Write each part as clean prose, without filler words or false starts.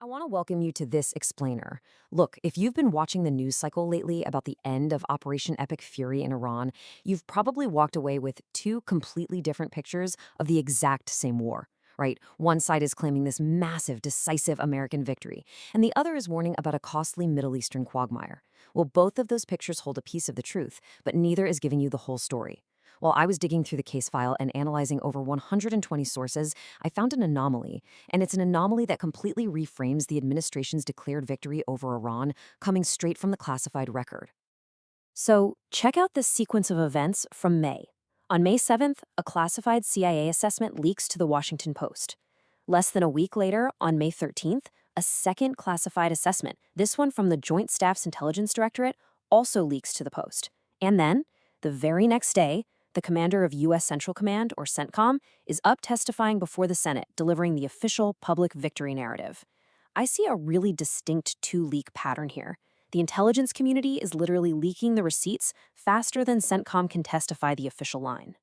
I want to welcome you to this explainer. Look, if you've been watching the news cycle lately about the end of Operation Epic Fury in Iran, you've probably walked away with two completely different pictures of the exact same war, right? One side is claiming this massive, decisive American victory, and the other is warning about a costly Middle Eastern quagmire. Well, both of those pictures hold a piece of the truth, but neither is giving you the whole story. While I was digging through the case file and analyzing over 120 sources, I found an anomaly, and it's an anomaly that completely reframes the administration's declared victory over Iran, coming straight from the classified record. So, check out this sequence of events from May. On May 7th, a classified CIA assessment leaks to the Washington Post. Less than a week later, on May 13th, a second classified assessment, this one from the Joint Staff's Intelligence Directorate, also leaks to the Post. And then, the very next day, the commander of U.S. Central Command, or CENTCOM, is up testifying before the Senate, delivering the official public victory narrative. I see a really distinct two-leak pattern here. The intelligence community is literally leaking the receipts faster than CENTCOM can testify the official line.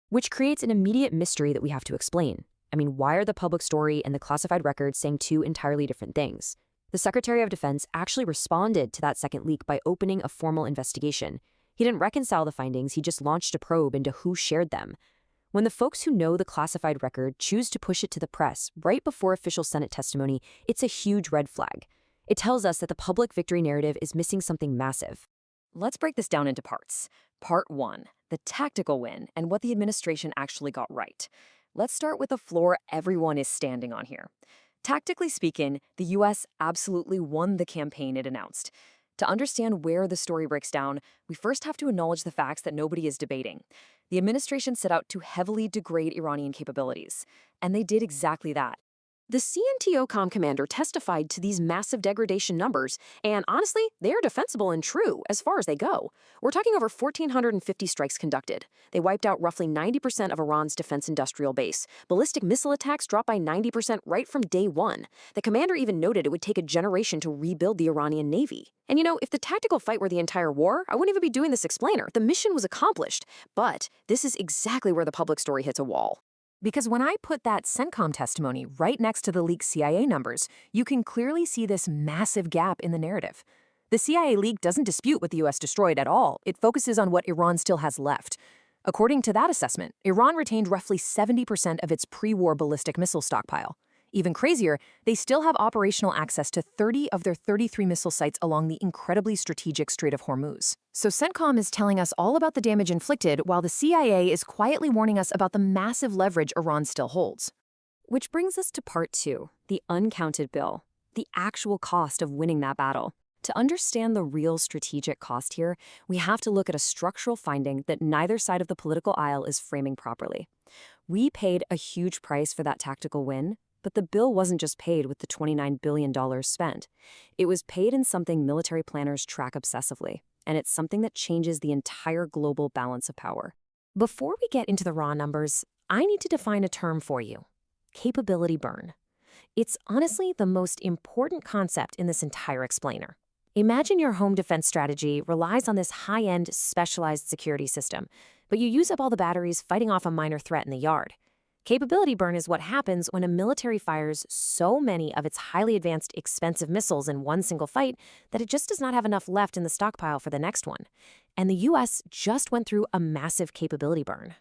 Which creates an immediate mystery that we have to explain. I mean, why are the public story and the classified records saying two entirely different things? The Secretary of Defense actually responded to that second leak by opening a formal investigation. He didn't reconcile the findings, he just launched a probe into who shared them. When the folks who know the classified record choose to push it to the press right before official Senate testimony, it's a huge red flag. It tells us that the public victory narrative is missing something massive. Let's break this down into parts. Part 1, the tactical win and what the administration actually got right. Let's start with the floor everyone is standing on here. Tactically speaking, the US absolutely won the campaign it announced. To understand where the story breaks down, we first have to acknowledge the facts that nobody is debating. The administration set out to heavily degrade Iranian capabilities, and they did exactly that. The CNTOCOM commander testified to these massive degradation numbers, and honestly, they are defensible and true as far as they go. We're talking over 1,450 strikes conducted. They wiped out roughly 90% of Iran's defense industrial base. Ballistic missile attacks dropped by 90% right from day one. The commander even noted it would take a generation to rebuild the Iranian navy. And if the tactical fight were the entire war, I wouldn't even be doing this explainer. The mission was accomplished. But this is exactly where the public story hits a wall. Because when I put that CENTCOM testimony right next to the leaked CIA numbers, you can clearly see this massive gap in the narrative. The CIA leak doesn't dispute what the US destroyed at all. It focuses on what Iran still has left. According to that assessment, Iran retained roughly 70% of its pre-war ballistic missile stockpile. Even crazier, they still have operational access to 30 of their 33 missile sites along the incredibly strategic Strait of Hormuz. So CENTCOM is telling us all about the damage inflicted, while the CIA is quietly warning us about the massive leverage Iran still holds. Which brings us to part 2, the uncounted bill, the actual cost of winning that battle. To understand the real strategic cost here, we have to look at a structural finding that neither side of the political aisle is framing properly. We paid a huge price for that tactical win, but the bill wasn't just paid with the $29 billion spent. It was paid in something military planners track obsessively, and it's something that changes the entire global balance of power. Before we get into the raw numbers, I need to define a term for you: capability burn. It's honestly the most important concept in this entire explainer. Imagine your home defense strategy relies on this high-end, specialized security system, but you use up all the batteries fighting off a minor threat in the yard. Capability burn is what happens when a military fires so many of its highly advanced, expensive missiles in one single fight that it just does not have enough left in the stockpile for the next one. And the US just went through a massive capability burn.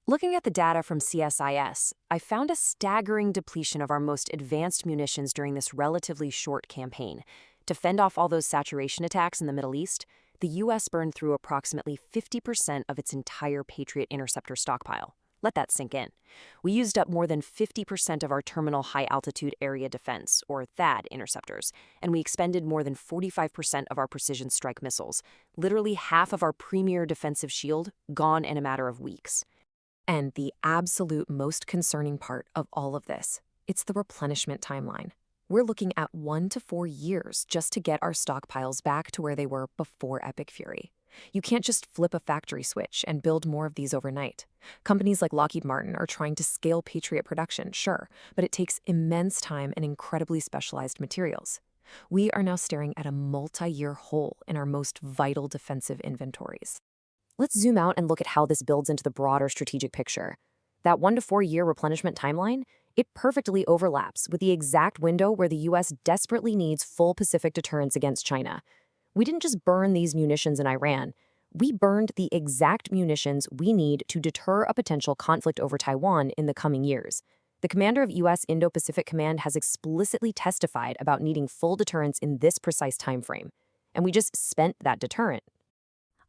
Looking at the data from CSIS, I found a staggering depletion of our most advanced munitions during this relatively short campaign. To fend off all those saturation attacks in the Middle East, the US burned through approximately 50% of its entire Patriot interceptor stockpile. Let that sink in. We used up more than 50% of our terminal high-altitude area defense, or THAAD, interceptors, and we expended more than 45% of our precision strike missiles, literally half of our premier defensive shield, gone in a matter of weeks. And the absolute most concerning part of all of this, it's the replenishment timeline. We're looking at 1 to 4 years just to get our stockpiles back to where they were before Epic Fury. You can't just flip a factory switch and build more of these overnight. Companies like Lockheed Martin are trying to scale Patriot production, sure, but it takes immense time and incredibly specialized materials. We are now staring at a multi-year hole in our most vital defensive inventories. Let's zoom out and look at how this builds into the broader strategic picture. That 1 to 4 year replenishment timeline, It perfectly overlaps with the exact window where the US desperately needs full Pacific deterrence against China. We didn't just burn these munitions in Iran. We burned the exact munitions we need to deter a potential conflict over Taiwan in the coming years. The commander of U.S. Indo-Pacific Command has explicitly testified about needing full deterrence in this precise time frame. And we just spent that deterrent.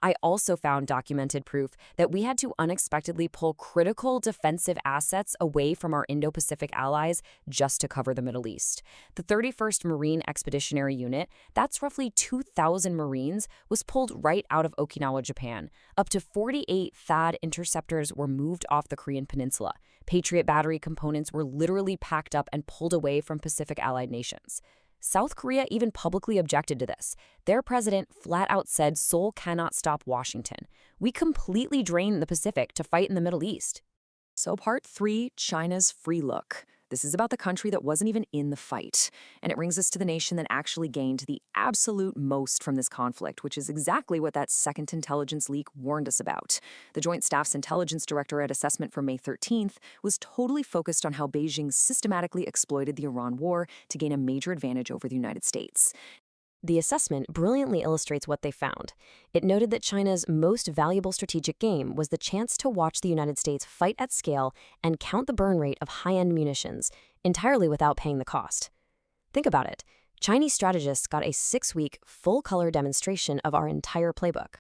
I also found documented proof that we had to unexpectedly pull critical defensive assets away from our Indo-Pacific allies just to cover the Middle East. The 31st Marine Expeditionary Unit, that's roughly 2,000 Marines, was pulled right out of Okinawa, Japan. Up to 48 THAAD interceptors were moved off the Korean peninsula. Patriot battery components were literally packed up and pulled away from Pacific allied nations. South Korea even publicly objected to this. Their president flat out said Seoul cannot stop Washington. We completely drained the Pacific to fight in the Middle East. So part 3, China's free look. This is about the country that wasn't even in the fight. And it brings us to the nation that actually gained the absolute most from this conflict, which is exactly what that second intelligence leak warned us about. The Joint Staff's Intelligence Directorate assessment from May 13th was totally focused on how Beijing systematically exploited the Iran war to gain a major advantage over the United States. The assessment brilliantly illustrates what they found. It noted that China's most valuable strategic game was the chance to watch the United States fight at scale and count the burn rate of high-end munitions, entirely without paying the cost. Think about it. Chinese strategists got a 6-week, full-color demonstration of our entire playbook.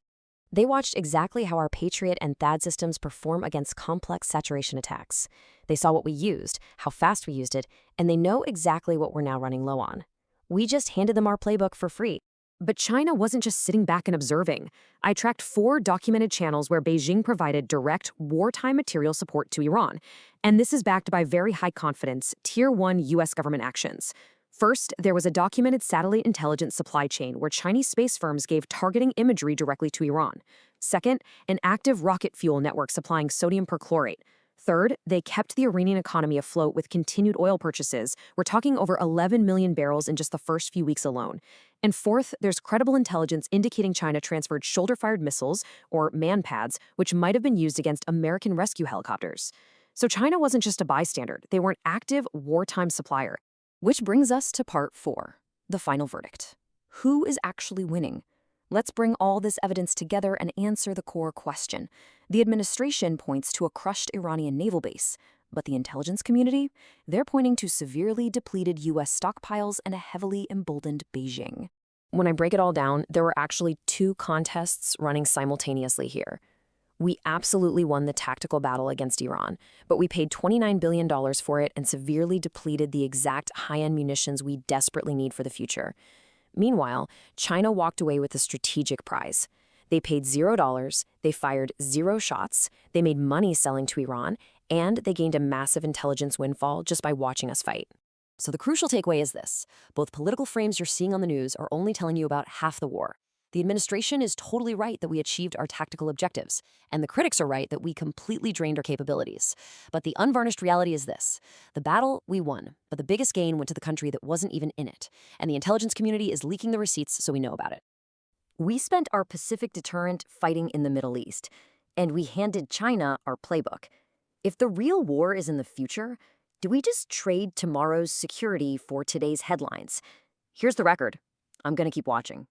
They watched exactly how our Patriot and THAAD systems perform against complex saturation attacks. They saw what we used, how fast we used it, and they know exactly what we're now running low on. We just handed them our playbook for free. But China wasn't just sitting back and observing. I tracked 4 documented channels where Beijing provided direct wartime material support to Iran. And this is backed by very high confidence, Tier 1 U.S. government actions. First, there was a documented satellite intelligence supply chain where Chinese space firms gave targeting imagery directly to Iran. Second, an active rocket fuel network supplying sodium perchlorate. Third, they kept the Iranian economy afloat with continued oil purchases. We're talking over 11 million barrels in just the first few weeks alone. And fourth, there's credible intelligence indicating China transferred shoulder-fired missiles, or MANPADS, which might have been used against American rescue helicopters. So China wasn't just a bystander. They were an active wartime supplier. Which brings us to part 4, the final verdict. Who is actually winning? Let's bring all this evidence together and answer the core question. The administration points to a crushed Iranian naval base, but the intelligence community? They're pointing to severely depleted U.S. stockpiles and a heavily emboldened Beijing. When I break it all down, there were actually 2 contests running simultaneously here. We absolutely won the tactical battle against Iran, but we paid $29 billion for it and severely depleted the exact high-end munitions we desperately need for the future. Meanwhile, China walked away with a strategic prize. They paid $0, they fired 0 shots, they made money selling to Iran, and they gained a massive intelligence windfall just by watching us fight. So the crucial takeaway is this. Both political frames you're seeing on the news are only telling you about half the war. The administration is totally right that we achieved our tactical objectives, and the critics are right that we completely drained our capabilities. But the unvarnished reality is this. The battle, we won, but the biggest gain went to the country that wasn't even in it, and the intelligence community is leaking the receipts so we know about it. We spent our Pacific deterrent fighting in the Middle East, and we handed China our playbook. If the real war is in the future, do we just trade tomorrow's security for today's headlines? Here's the record. I'm going to keep watching.